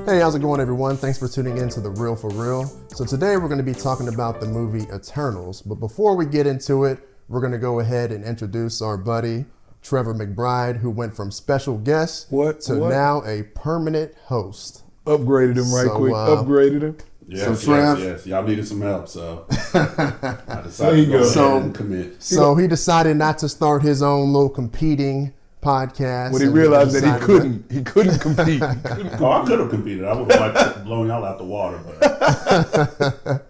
Hey, how's it going, everyone? Thanks for tuning in to The Real for Real. So today we're going to be talking about the movie Eternals. But before we get into it, we're going to go ahead and introduce our buddy, Trevor McBride, who went from special guest to now a permanent host. Upgraded him quick. Upgraded him. Yes. Y'all needed some help, so I decided to go ahead and commit. So he decided not to start his own little competing podcast. When he realized that he couldn't compete. Oh, I could have competed. I would have liked blowing y'all out the water, but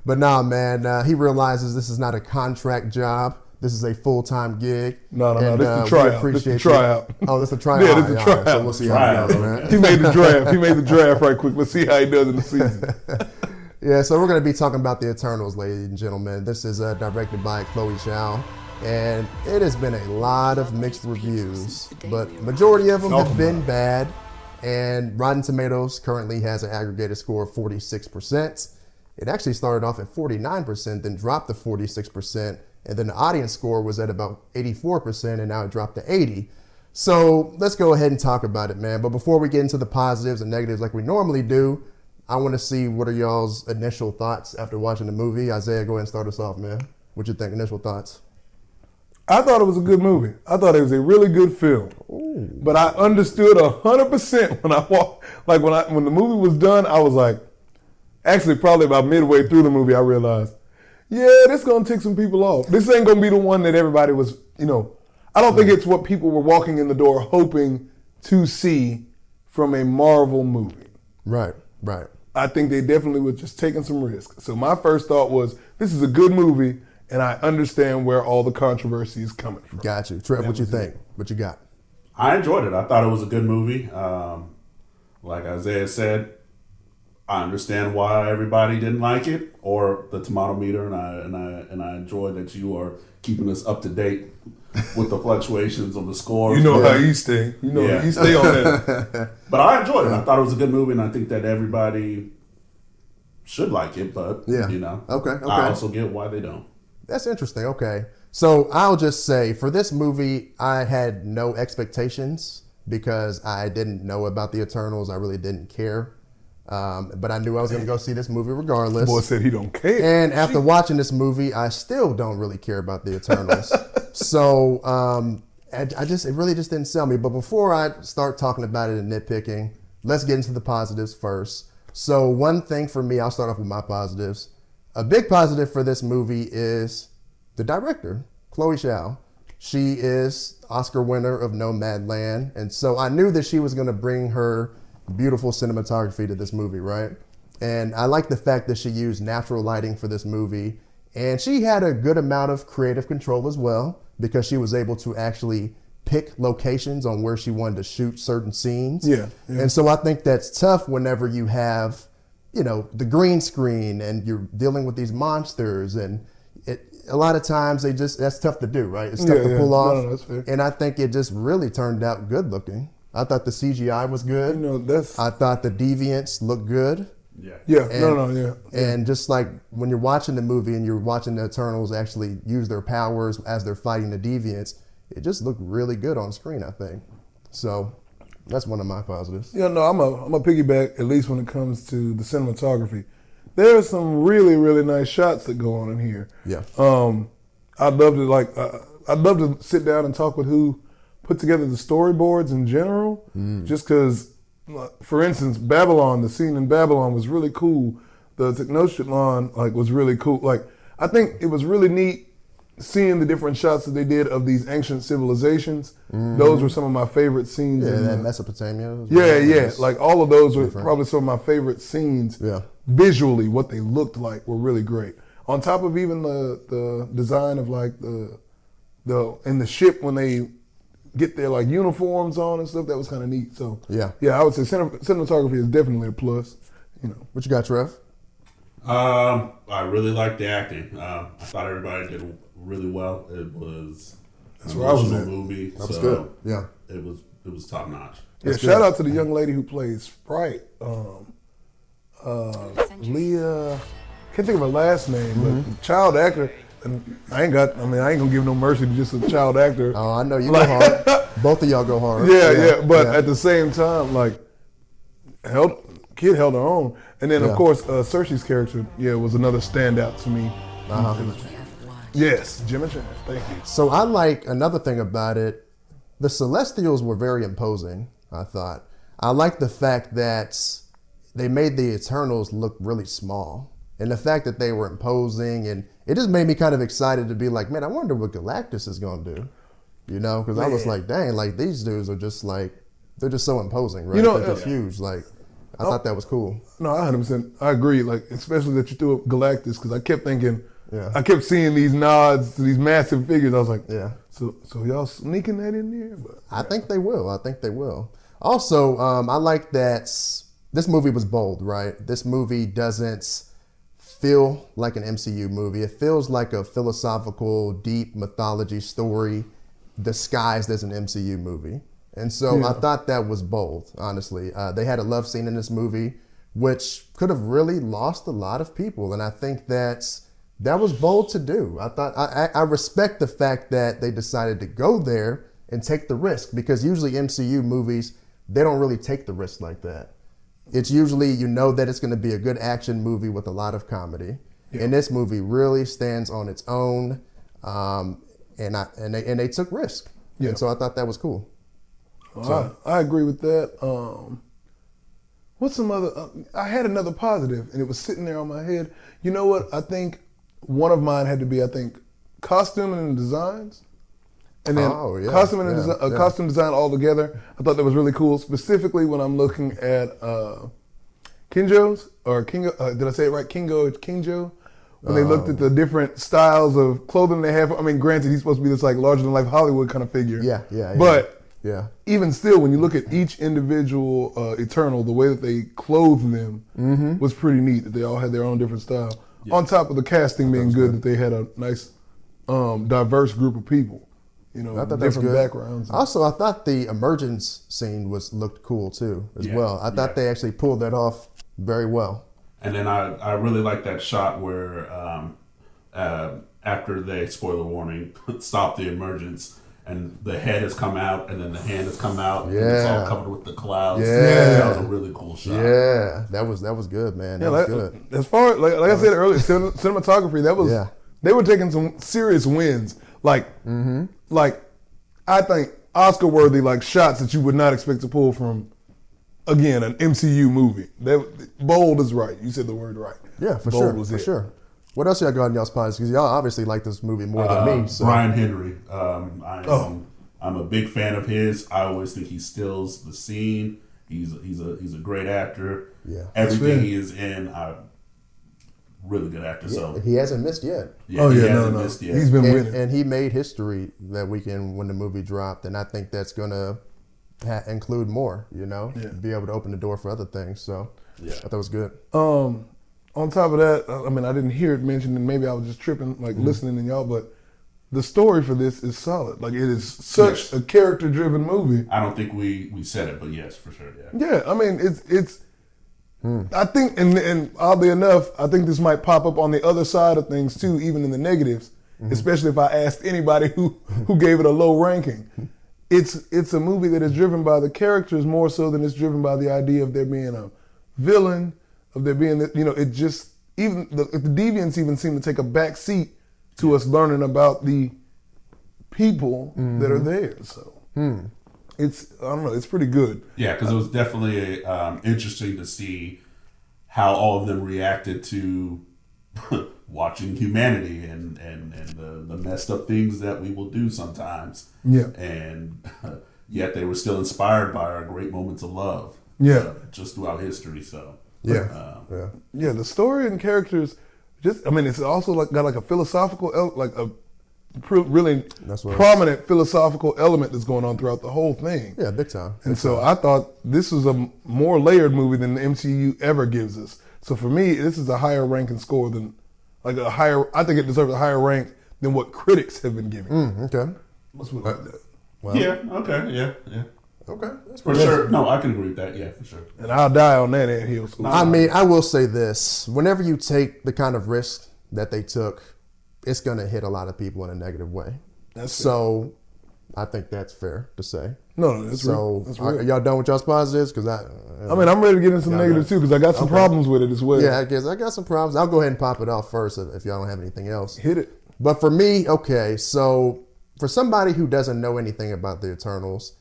but nah, man. He realizes this is not a contract job. This is a full-time gig. No. This is the tryout. This is the tryout. Oh, this is the tryout. Yeah, this is the tryout. So we'll see how it goes, man. He made the draft. He made the draft right quick. Let's see how he does in the season. Yeah, so we're going to be talking about the Eternals, ladies and gentlemen. This is directed by Chloe Zhao, and it has been a lot of mixed reviews, but majority of them have been bad. And Rotten Tomatoes currently has an aggregated score of 46%. It actually started off at 49%, then dropped to 46%. And then the audience score was at about 84%, and now it dropped to 80%. So let's go ahead and talk about it, man. But before we get into the positives and negatives like we normally do, I want to see what are y'all's initial thoughts after watching the movie. Isaiah, go ahead and start us off, man. What you think? Initial thoughts? I thought it was a good movie. I thought it was a really good film. Ooh. But I understood 100% when I walked. Like when the movie was done, I was like, actually probably about midway through the movie, I realized, yeah, this is going to tick some people off. This ain't going to be the one that everybody was, I don't think it's what people were walking in the door hoping to see from a Marvel movie. Right. I think they definitely were just taking some risks. So my first thought was, this is a good movie, and I understand where all the controversy is coming from. Got you. Trev, what you think? What you got? I enjoyed it. I thought it was a good movie. Like Isaiah said, I understand why everybody didn't like it or the tomato meter, and I enjoy that you are keeping us up to date with the fluctuations on the scores. You know how you stay. You stay on that. But I enjoyed it. I thought it was a good movie, and I think that everybody should like it. But Okay. I also get why they don't. That's interesting. Okay, so I'll just say for this movie, I had no expectations because I didn't know about the Eternals. I really didn't care. But I knew I was going to go see this movie regardless. The boy said he don't care. And after watching this movie, I still don't really care about the Eternals. So it really just didn't sell me. But before I start talking about it and nitpicking, let's get into the positives first. So one thing for me, I'll start off with my positives. A big positive for this movie is the director, Chloe Zhao. She is Oscar winner of Nomadland. And so I knew that she was going to bring her beautiful cinematography to this movie, right? And I like the fact that she used natural lighting for this movie. And she had a good amount of creative control as well, because she was able to actually pick locations on where she wanted to shoot certain scenes. Yeah. And so I think that's tough whenever you have, the green screen and you're dealing with these monsters, and a lot of times that's tough to do, right? It's tough to pull off. No, that's fair. And I think it just really turned out good looking. I thought the CGI was good. I thought the deviants looked good. Yeah. And just like when you're watching the movie and you're watching the Eternals actually use their powers as they're fighting the deviants, it just looked really good on screen, I think. So that's one of my positives. I'm a piggyback, at least when it comes to the cinematography. There are some really, really nice shots that go on in here. Yeah. I'd love to sit down and talk with who put together the storyboards in general, just because, for instance, Babylon, the scene in Babylon was really cool. The Tenochtitlan was really cool. I think it was really neat seeing the different shots that they did of these ancient civilizations. Mm-hmm. Those were some of my favorite scenes. Yeah, that Mesopotamia. All of those were probably some of my favorite scenes. Yeah. Visually, what they looked like were really great. On top of even the design of in the ship when they get their uniforms on and stuff, that was kind of neat. So I would say cinematography is definitely a plus. What you got, Trev? I really liked the acting. I thought everybody did really well. It was an emotional movie. That was good. Yeah, it was top notch. Shout out to the young lady who plays Sprite, Leah. Can't think of her last name, but the child actor. And I ain't gonna give no mercy to just a child actor. Oh, I know you go hard. Both of y'all go hard. Yeah. But at the same time, kid held her own. And then, Yeah. of course, Cersei's character, was another standout to me. Yes, Jim and Trav. Thank you. So I like another thing about it. The Celestials were very imposing, I thought. I like the fact that they made the Eternals look really small. And the fact that they were imposing, and it just made me kind of excited to be like, man, I wonder what Galactus is going to do. You know, because I was like, dang, like these dudes are just like, they're just so imposing, right? They're just huge. Like, I thought that was cool. No, 100%. I agree. Like, especially that you threw up Galactus, because I kept thinking, I kept seeing these nods to these massive figures. I was like, so y'all sneaking that in there? But, I think they will. I think they will. Also, I like that this movie was bold, right? This movie doesn't feel like an MCU movie. It feels like a philosophical, deep mythology story disguised as an MCU movie. And so I thought that was bold, honestly. They had a love scene in this movie, which could have really lost a lot of people. And I think that was bold to do. I respect the fact that they decided to go there and take the risk, because usually MCU movies, they don't really take the risk like that. It's usually, you know that it's going to be a good action movie with a lot of comedy. And this movie really stands on its own. And they took risk. And so I thought that was cool. So, I agree with that. What's some other? I had another positive, and it was sitting there on my head. You know what? I think one of mine had to be, costume and designs. And then costume design all together. I thought that was really cool, specifically when I'm looking at Kinjo's, or Kingo, did I say it right? Kinjo? When they looked at the different styles of clothing they have. I mean, granted, he's supposed to be this like larger than life Hollywood kind of figure. But even still, when you look at each individual Eternal, the way that they clothed them was pretty neat. That they all had their own different style. Yeah. On top of the casting being good, that they had a nice, diverse group of people. You know, different backgrounds. Also, I thought the emergence scene looked cool too, as well. I thought they actually pulled that off very well. And then I really like that shot where after they, spoiler warning, stop the emergence, and the head has come out, and then the hand has come out, and it's all covered with the clouds. That was a really cool shot. Yeah, that was good, man. That was good. As far as, like I said earlier, cinematography, that was they were taking some serious wins. Like I think Oscar-worthy shots that you would not expect to pull from, again, an MCU movie. Bold is right. You said the word right. Yeah, for sure. What else y'all got in y'all's pods? Because y'all obviously like this movie more than me. So. Brian Henry. I'm a big fan of his. I always think he steals the scene. He's a great actor. Yeah, everything he is in, really good actor. So he hasn't missed yet. He hasn't missed yet. He's been winning, and he made history that weekend when the movie dropped. And I think that's gonna include more. You know, be able to open the door for other things. So I thought that was good. On top of that, I mean, I didn't hear it mentioned, and maybe I was just tripping, listening to y'all, but the story for this is solid. Like, it is such a character-driven movie. I don't think we said it, but yes, for sure, Yeah, I mean, it's I think, and oddly enough, I think this might pop up on the other side of things, too, even in the negatives, especially if I asked anybody who gave it a low ranking. It's a movie that is driven by the characters more so than it's driven by the idea of there being a villain, of there being, it just, even the deviants even seem to take a back seat to us learning about the people that are there. So it's, I don't know, it's pretty good. Yeah, because it was definitely interesting to see how all of them reacted to watching humanity and the messed up things that we will do sometimes. Yeah. And yet they were still inspired by our great moments of love. Yeah. Just throughout history, so. Yeah, the story and characters, it's also got a philosophical, really prominent philosophical element that's going on throughout the whole thing. Yeah, big time. And so I thought this was a more layered movie than the MCU ever gives us. So for me, this is a higher ranking score than, I think it deserves a higher rank than what critics have been giving. Okay. Let's put it like that. Well, yeah, okay, yeah. Okay. That's for sure. No, I can agree with that. Yeah, for sure. And I'll die on that anthill. I mean, I will say this. Whenever you take the kind of risk that they took, it's going to hit a lot of people in a negative way. That's so I think that's fair to say. No, that's So real. That's real. are y'all done with y'all's positives? Because I mean, I'm ready to get into some negatives too because I got some problems with it as well. yeah, I guess I got some problems. I'll go ahead and pop it off first if y'all don't have anything else. Hit it. But for me, okay, so for somebody who doesn't know anything about the Eternals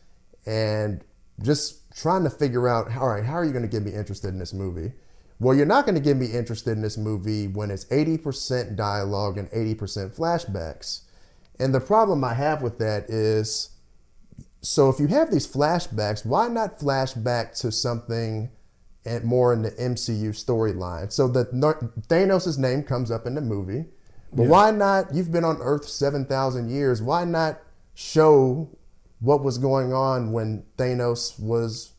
and just trying to figure out, all right, how are you going to get me interested in this movie? Well, you're not going to get me interested in this movie when it's 80% dialogue and 80% flashbacks. And the problem I have with that is, so if you have these flashbacks, why not flash back to something more in the MCU storyline? So that Thanos' name comes up in the movie. But why not, you've been on Earth 7,000 years, why not show what was going on when Thanos was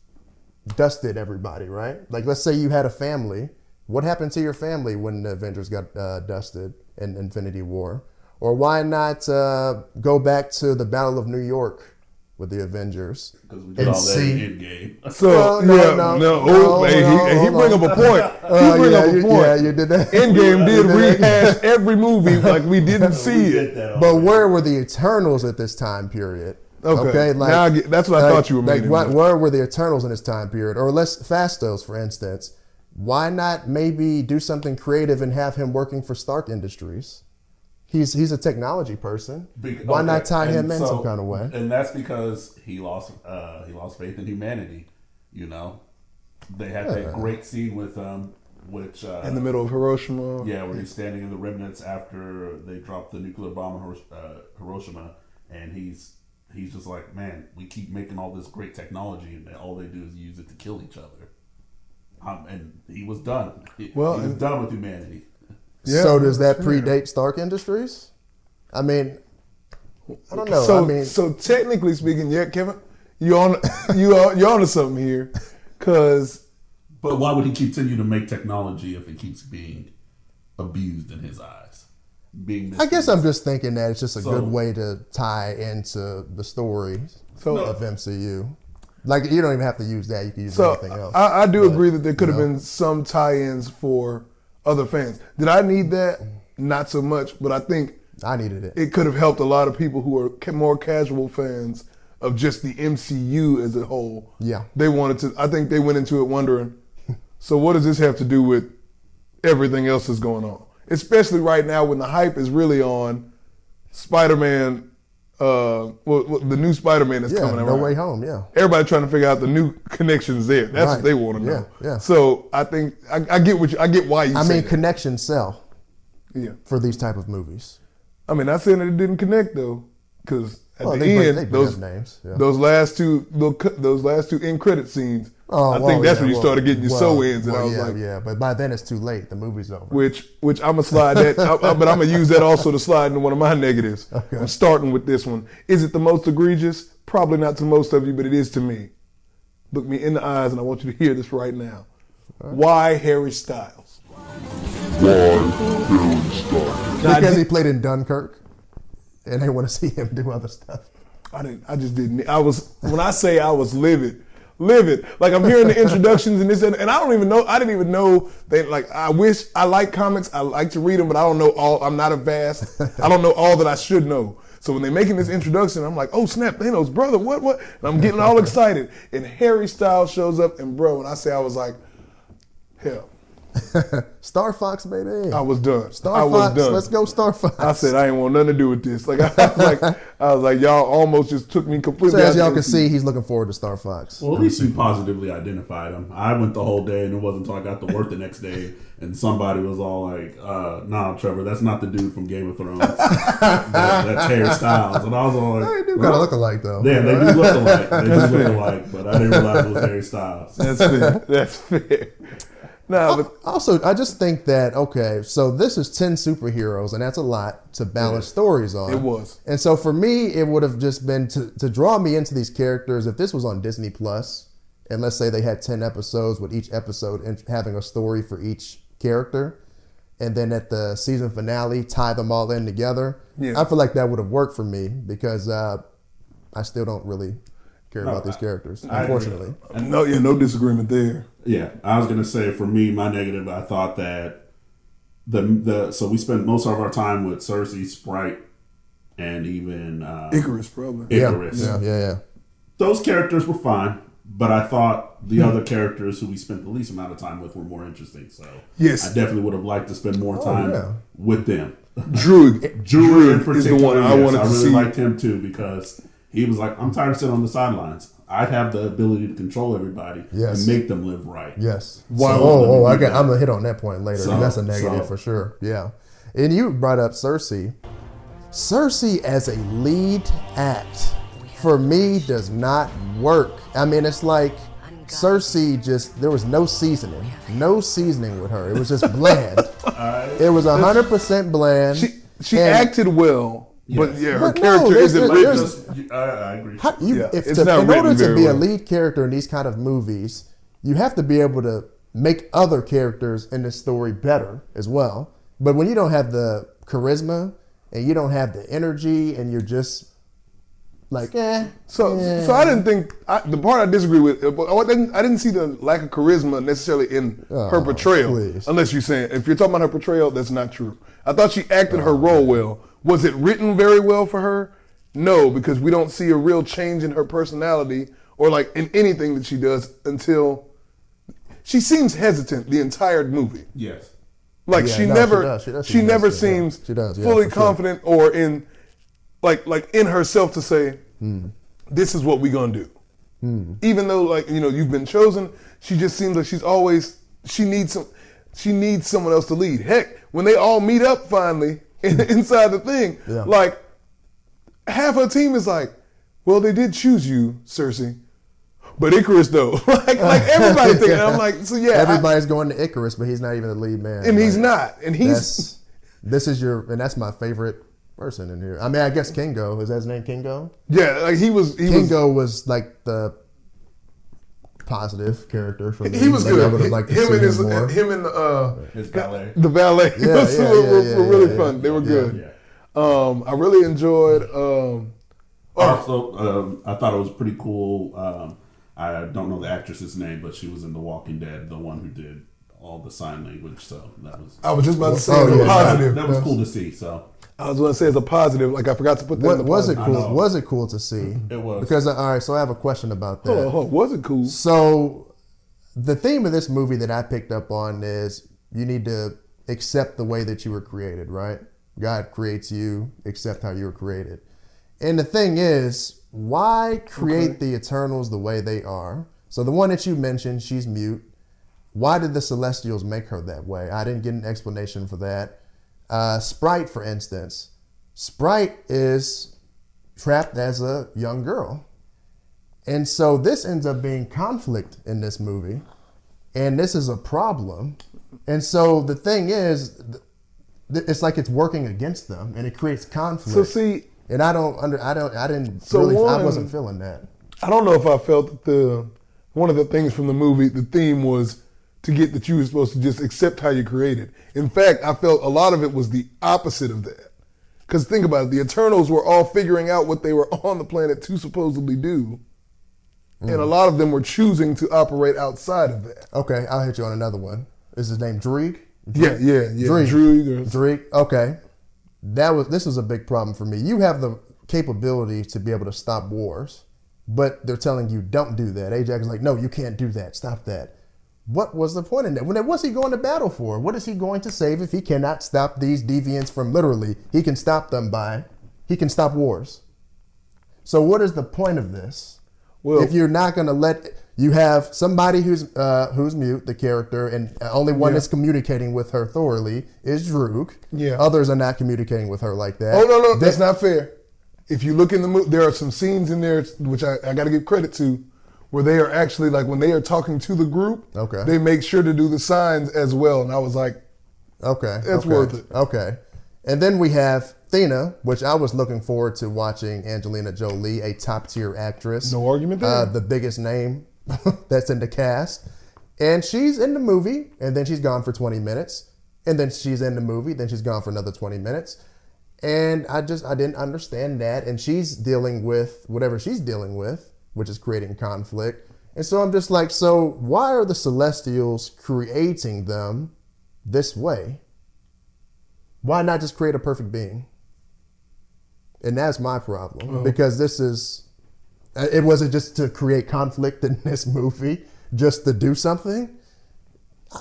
dusted everybody, right? Like, let's say you had a family. What happened to your family when the Avengers got dusted in Infinity War? Or why not go back to the Battle of New York with the Avengers Because we did all that in Endgame. So he bring up a point. Yeah, you did that. Endgame did rehash every movie like we didn't see it. But where were the Eternals at this time period? Okay, like, now that's what I thought you were like, making. where were the Eternals in this time period? Or Fastos, for instance. Why not maybe do something creative and have him working for Stark Industries? He's a technology person. Why not tie him in some kind of way? And that's because he lost faith in humanity. You know, they had that great scene with which in the middle of Hiroshima. Yeah, where he's standing in the remnants after they dropped the nuclear bomb on Hiroshima, and he's just like, man, we keep making all this great technology, and all they do is use it to kill each other. And he was done. He was done with humanity. Yeah, so does that predate Stark Industries? I mean, I don't know. So technically speaking, yeah, Kevin, you're onto something here, because. But why would he continue to make technology if it keeps being abused in his eyes? I guess I'm just thinking that it's just a good way to tie into the story of MCU. Like, you don't even have to use that. You can use anything else. I do agree that there could have been some tie-ins for other fans. Did I need that? Not so much, but I think I needed it. It could have helped a lot of people who are more casual fans of just the MCU as a whole. Yeah. I think they went into it wondering, so what does this have to do with everything else that's going on? Especially right now when the hype is really on Spider-Man, the new Spider-Man that's coming out. No Way Home, yeah. Everybody trying to figure out the new connections there. That's what they want to know. Yeah. So I think I get why you. I mean, connections sell. Yeah. For these type of movies. I mean, not saying that it didn't connect though, because at the end, those last two end credit scenes. I think that's when you started getting your sew-ins, and I was like, but by then it's too late. The movie's over. Which I'm gonna slide that, but I'm gonna use that also to slide into one of my negatives. Okay. I'm starting with this one. Is it the most egregious? Probably not to most of you, but it is to me. Look me in the eyes, and I want you to hear this right now. Right. Why Harry Styles? Because he played in Dunkirk, and they want to see him do other stuff. I just didn't. When I say I was livid. Like, I'm hearing the introductions and this, and I didn't even know they, like, I like comics, I like to read them, but I don't know all, I don't know all that I should know. So when they're making this introduction, I'm like, oh snap, Thanos' brother, what? And I'm getting all excited. And Harry Styles shows up, and bro, when I say I was like, hell. Star Fox, baby. I was done. Star Fox, let's go Star Fox. I said I ain't want nothing to do with this. Like I was like, y'all almost just took me completely. So as y'all can see, he's looking forward to Star Fox. Well, at least you positively identified him. I went the whole day, and it wasn't until I got to work the next day, and somebody was all like, "Nah, Trevor, that's not the dude from Game of Thrones. That's Harry Styles." And I was all like, "They do kind of look alike, though." Yeah, they do look alike. But I didn't realize it was Harry Styles. That's fair. No, but also, I just think that, okay, so this is 10 superheroes, and that's a lot to balance stories on. It was. And so for me, it would have just been to draw me into these characters. If this was on Disney Plus, and let's say they had 10 episodes with each episode having a story for each character, and then at the season finale, tie them all in together, I feel like that would have worked for me, because I still don't really care about these characters, unfortunately. No disagreement there. Yeah, I was gonna say, for me, my negative, I thought that so we spent most of our time with Cersei, Sprite, and even Icarus, probably. Icarus. Yeah. those characters were fine, but I thought the other characters who we spent the least amount of time with were more interesting. So Yes. I definitely would have liked to spend more time with them. Druid in is particular, the one I wanted I to really see. liked him too because he was like, I'm tired of sitting on the sidelines. I have the ability to control everybody and make them live right. Yes. Wow. I'm gonna hit on that point later. That's a negative for sure. Yeah. And you brought up Cersei. Cersei as a lead act for me does not work. I mean, it's like Cersei there was no seasoning with her. It was just bland. It was 100% bland. She acted well, but her But character isn't written. I agree. in order to be a well. lead character in these kind of movies, you have to be able to make other characters in the story better as well. But when you don't have the charisma and you don't have the energy and you're just like, So I didn't think the part I disagree with. I didn't see the lack of charisma necessarily in her portrayal. Please. Unless you're saying if you're talking about her portrayal, that's not true. I thought she acted her role well. Was it written very well for her? No, because we don't see a real change in her personality or like in anything that she does until she seems hesitant the entire movie. Yes. Like Yeah, she no, never she does. she never Yeah. seems She does, yeah, fully for sure. confident or in like in herself to say this is what we gonna do. Even though like you've been chosen, she just seems like she needs someone else to lead. Heck, when they all meet up finally inside the thing, like half her team is like, well, they did choose you, Cersei. But Icarus though, like everybody thinking, I'm like, so yeah, everybody's going to Icarus, but he's not even the lead man. and he's not, and he's that's my favorite person in here. I mean, I guess Kingo, is that his name, Kingo? yeah, like Kingo was like the positive character for me. He was Like, good. I would have liked to see him more. His ballet. the ballet were really fun. yeah, They were good. Yeah. I really enjoyed. Also, I thought it was pretty cool. I don't know the actress's name, but she was in The Walking Dead, the one who did all the sign language. So that was. I was just about to say as a positive. That was cool to see. So I was going to say as a positive. Like I forgot to put that. In the Was it positive. cool? Was it cool to see? It was. Because all right, so I have a question about that. Hold on. Was it cool? So the theme of this movie that I picked up on is you need to accept the way that you were created, right? God creates you, accept how you were created. And the thing is, why create the Eternals the way they are? So the one that you mentioned, she's mute. Why did the Celestials make her that way? I didn't get an explanation for that. Sprite, for instance. Sprite is trapped as a young girl. And so this ends up being conflict in this movie. And this is a problem. And so the thing is, it's like it's working against them and it creates conflict. So see, and I wasn't feeling that. I don't know if I felt that one of the things from the movie, the theme was to get that you were supposed to just accept how you're created. In fact, I felt a lot of it was the opposite of that. Because think about it, the Eternals were all figuring out what they were on the planet to supposedly do. And a lot of them were choosing to operate outside of that. Okay, I'll hit you on another one. Is his name Dreeg? Yeah. Dreeg. Okay. This was a big problem for me. You have the capability to be able to stop wars, but they're telling you don't do that. Ajax is like, no, you can't do that. Stop that. What was the point in that? What's he going to battle for? What is he going to save if he cannot stop these deviants from literally? He can stop stop wars. So what is the point of this? Well, if you're not going to you have somebody who's mute, the character, and only one that's communicating with her thoroughly is Droog. Yeah. Others are not communicating with her like that. Oh, no, that's not fair. If you look in the movie, there are some scenes in there, which I got to give credit to, where they are actually, like when they are talking to the group, they make sure to do the signs as well. And I was like, that's worth it. Okay. And then we have Thena, which I was looking forward to watching Angelina Jolie, a top-tier actress. No argument there. The biggest name that's in the cast. And she's in the movie, and then she's gone for 20 minutes. And then she's in the movie, then she's gone for another 20 minutes. And I didn't understand that. And she's dealing with whatever she's dealing with, which is creating conflict. And so I'm just like, so why are the Celestials creating them this way? Why not just create a perfect being? And that's my problem, because this is It wasn't just to create conflict in this movie, just to do something.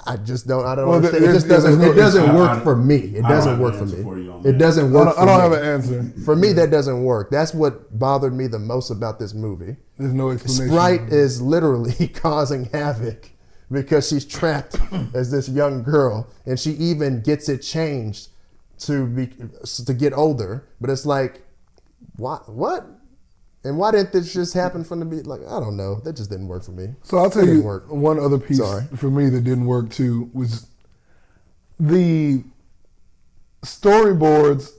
I just don't. I don't understand. It just doesn't. It doesn't work for me. It doesn't work for me. It doesn't work. I don't have an answer. For me, that doesn't work. That's what bothered me the most about this movie. There's no explanation. Sprite is literally causing havoc because she's trapped as this young girl, and she even gets it changed to get older. But it's like, what? And why didn't this just happen from the beginning? Like, I don't know. That just didn't work for me. So I'll tell you one other piece for me that didn't work too was the storyboards.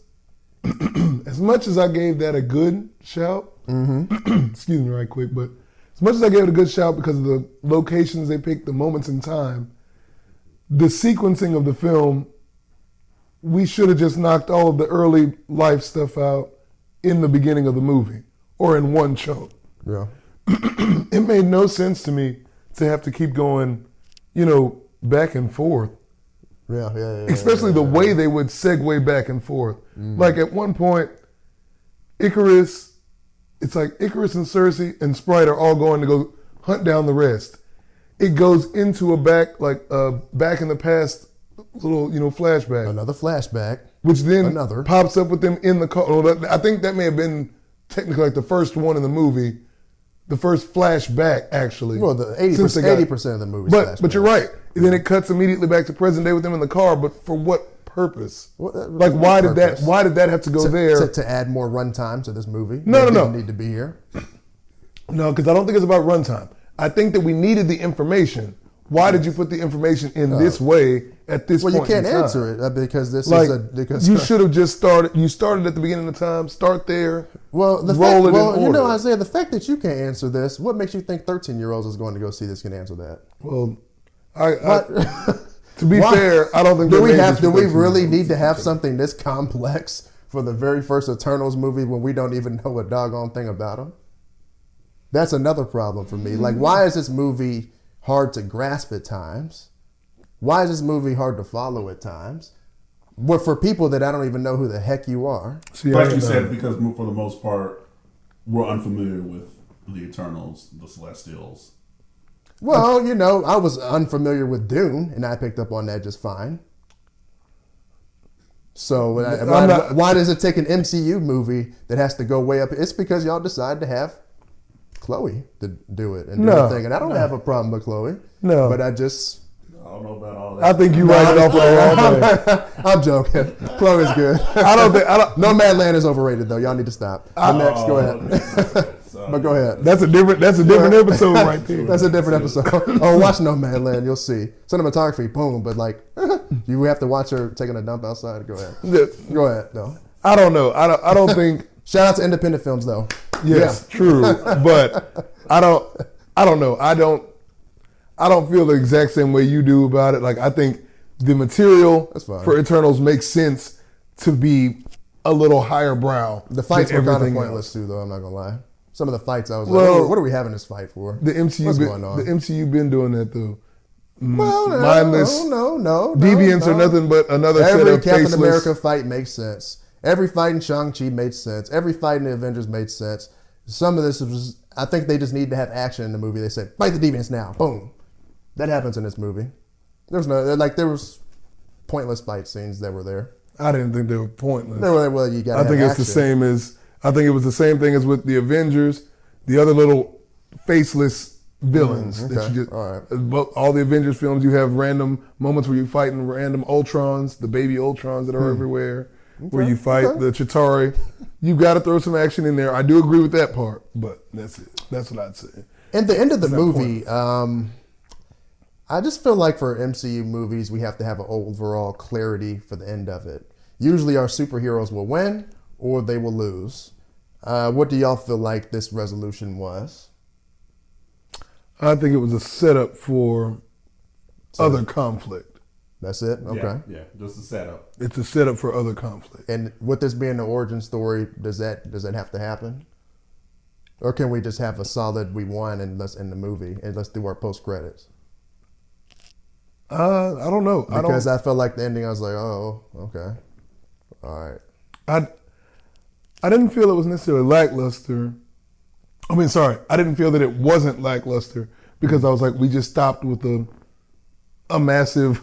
As much as I gave that a good shout, excuse me right quick, but as much as I gave it a good shout because of the locations they picked, the moments in time, the sequencing of the film, we should have just knocked all of the early life stuff out in the beginning of the movie. Or in one chunk. Yeah. It made no sense to me to have to keep going, back and forth. Yeah. Especially the way they would segue back and forth. Like at one point, Icarus and Cersei and Sprite are all going to go hunt down the rest. It goes into a back in the past little, flashback. Another flashback. Which then pops up with them in the car. Well, I think that may have been technically like the first one in the movie, the first flashback actually. Well, the 80% of the movie. But you're right. And then it cuts immediately back to present day with them in the car. But for what purpose? Like why did that have to go there? To add more runtime to this movie? No. Didn't need to be here. No, because I don't think it's about runtime. I think that we needed the information. Why did you put the information in this way at this point? Well, you can't answer it because this is because you should have just started. You started at the beginning of time. Start there. Well, roll it in order. Isaiah, the fact that you can't answer this, what makes you think 13-year-olds is going to go see this can answer that? Well, to be fair, I don't think. Do we really need to have something this complex for the very first Eternals movie when we don't even know a doggone thing about them? That's another problem for me. Like, why is this movie hard to grasp at times? Why is this movie hard to follow at times? Well, for people that I don't even know who the heck you are. Like you said, because for the most part, we're unfamiliar with the Eternals, the Celestials. Well, I was unfamiliar with Dune, and I picked up on that just fine. So why does it take an MCU movie that has to go way up? It's because y'all decided to have Chloe to do it and do everything. And I don't have a problem with Chloe. No. But I don't know about all that. I think you write it off on the wrong day. I'm joking. Chloe's good. Nomadland is overrated though. Y'all need to stop. Next, go ahead. But go ahead. That's a different episode right there. That's a different episode. Oh, watch Nomadland. You'll see. Cinematography, boom. But you have to watch her taking a dump outside. Go ahead. Go ahead, though. I don't know. I don't think. Shout out to independent films, though. Yes, true. But I don't know. I don't feel the exact same way you do about it. Like, I think the material for Eternals makes sense to be a little higher brow. The fights were kind of pointless too, though. I'm not gonna lie. Some of the fights, I was like, what are we having this fight for? The MCU, what's going on? The MCU been doing that though. Mindless. No. Deviants are nothing but another set of Every Captain faceless. America fight makes sense. Every fight in Shang-Chi made sense. Every fight in the Avengers made sense. Some of this was, I think they just need to have action in the movie. They said, fight the deviants now. Boom. That happens in this movie. There was pointless fight scenes that were there. I didn't think they were pointless. You got. I think it's the same as. I think it was the same thing as with the Avengers, the other little faceless villains. Okay. That you just, all right. All the Avengers films, you have random moments where you're fighting random Ultrons, the baby Ultrons that are everywhere, where you fight the Chitauri. You've got to throw some action in there. I do agree with that part, but that's it. That's what I'd say. At the end of the movie, I just feel like for MCU movies, we have to have an overall clarity for the end of it. Usually our superheroes will win or they will lose. What do y'all feel like this resolution was? I think it was a setup for other conflict. That's it? Okay. Yeah, just a setup. It's a setup for other conflict. And with this being the origin story, does that have to happen? Or can we just have a solid we won and let's end the movie and let's do our post credits? I don't know. Because I felt like the ending, I was like, oh, okay. All right. I didn't feel it was necessarily lackluster. I mean, sorry, I didn't feel that it wasn't lackluster because I was like, we just stopped with a massive,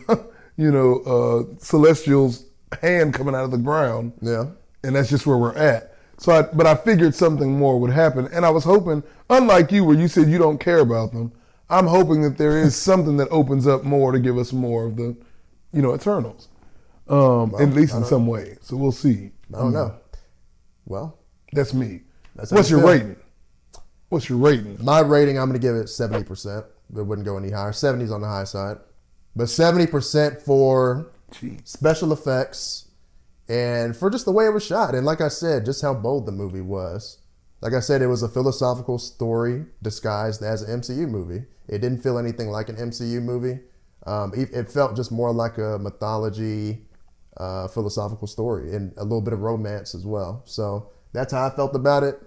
celestial's hand coming out of the ground. Yeah. And that's just where we're at. But I figured something more would happen. And I was hoping, unlike you where you said you don't care about them, I'm hoping that there is something that opens up more to give us more of the, Eternals. At least in some way. So we'll see. I don't know. Well. That's me. That's What's your rating? What's your rating? My rating, I'm going to give it 70%. It wouldn't go any higher. 70's on the high side. But 70% for special effects and for just the way it was shot. And like I said, just how bold the movie was. Like I said, it was a philosophical story disguised as an MCU movie. It didn't feel anything like an MCU movie. It felt just more like a mythology, philosophical story and a little bit of romance as well. So that's how I felt about it.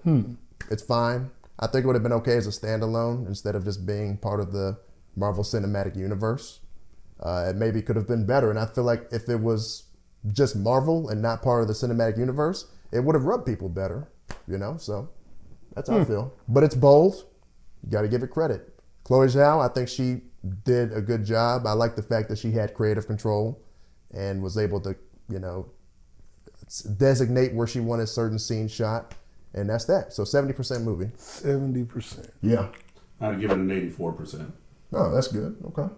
It's fine. I think it would have been okay as a standalone instead of just being part of the Marvel Cinematic Universe. It maybe could have been better. And I feel like if it was just Marvel and not part of the Cinematic Universe, it would have rubbed people better, So that's how I feel. But it's bold. You got to give it credit. Chloe Zhao, I think she did a good job. I like the fact that she had creative control and was able to, designate where she wanted certain scenes shot. And that's that. So 70% movie. 70%. Yeah. I'd give it an 84%. Oh, that's good. Okay.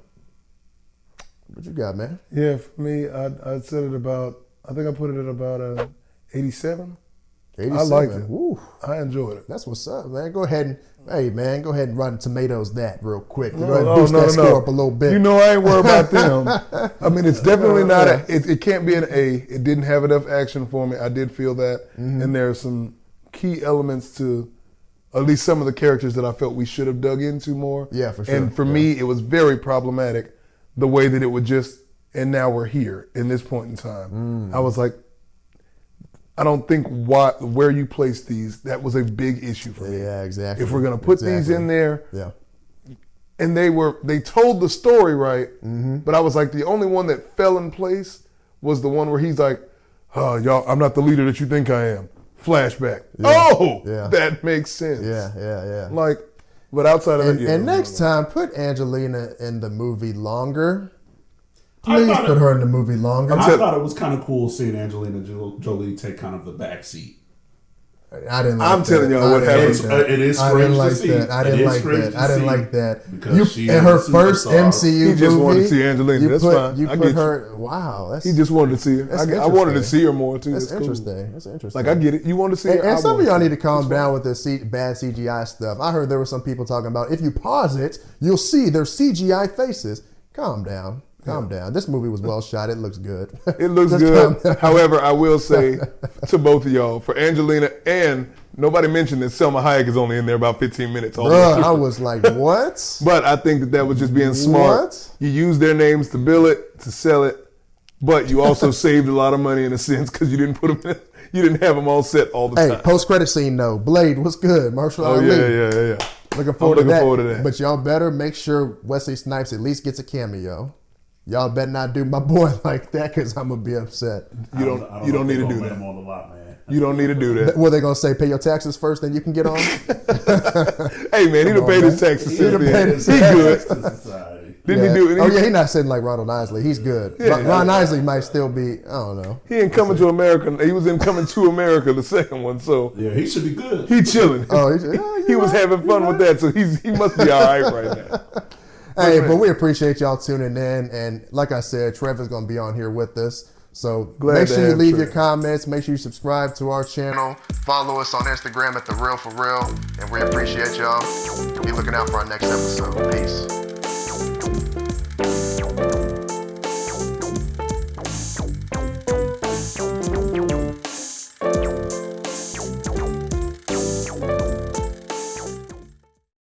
What you got, man? Yeah, for me, I'd set it about, I think I put it at about 87. 87. I liked it. Woo. I enjoyed it. That's what's up, man. Go ahead and Rotten Tomatoes that real quick. Go No, ahead and no, boost no, that no, score no. up a little bit. I ain't worried about them. I mean, it's definitely not it can't be an A. It didn't have enough action for me. I did feel that. And there are some key elements to at least some of the characters that I felt we should have dug into more. Yeah, for sure. And for me, it was very problematic the way that it would just, and now we're here in this point in time. I was like, I don't think where you place these, that was a big issue for me. Yeah, exactly. If we're going to put these in there, yeah. and they told the story right, but I was like, the only one that fell in place was the one where he's like, oh, y'all, I'm not the leader that you think I am. Flashback. Yeah. That makes sense. Yeah. Like, but outside of that, and next time, put Angelina in the movie longer. Please put her in the movie longer. I thought it was kind of cool seeing Angelina Jolie take kind of the back seat. I didn't like I'm telling y'all what happened. It is strange to see. I didn't like that. Because she in her is a first superstar. MCU He just movie, wanted to see Angelina. That's fine. You I put get her. Wow, He just wanted to see her. I wanted to see her more too. That's cool. interesting. That's interesting. Like, I get it. You want to see her. And some of y'all need to calm down with this bad CGI stuff. I heard there were some people talking about if you pause it, you'll see their CGI faces. Calm down. Calm down. This movie was well shot. It looks good. It looks good. However, I will say to both of y'all, for Angelina, and nobody mentioned that Selma Hayek is only in there about 15 minutes. Bruh, I was like, what? But I think that was just being smart. What? You use their names to bill it, to sell it, but you also saved a lot of money in a sense because you didn't put them in, you didn't have them all set all the time. Hey, post-credit scene though. Blade, what's good? Marshall Ali. Yeah. Looking forward to that. But y'all better make sure Wesley Snipes at least gets a cameo. Y'all better not do my boy like that because I'm gonna be upset. You don't need to do that. On the lot, man. You don't need to do that. What are they gonna say? Pay your taxes first, then you can get on. Hey man, he done paid his taxes since then. He good. Didn't he do it? Oh yeah, he's not sitting like Ronald Isley. He's good. Yeah. Ron Isley might still be. I don't know. He ain't Coming to America. He was in Coming to America, the second one. So yeah, he should be good. He chilling. Oh, he was having fun with that, so he must be all right right now. Hey, but we appreciate y'all tuning in, and like I said, Trevor's gonna be on here with us. So make sure you leave your comments. Make sure you subscribe to our channel. Follow us on Instagram at The Real For Real, and we appreciate y'all. Be looking out for our next episode. Peace.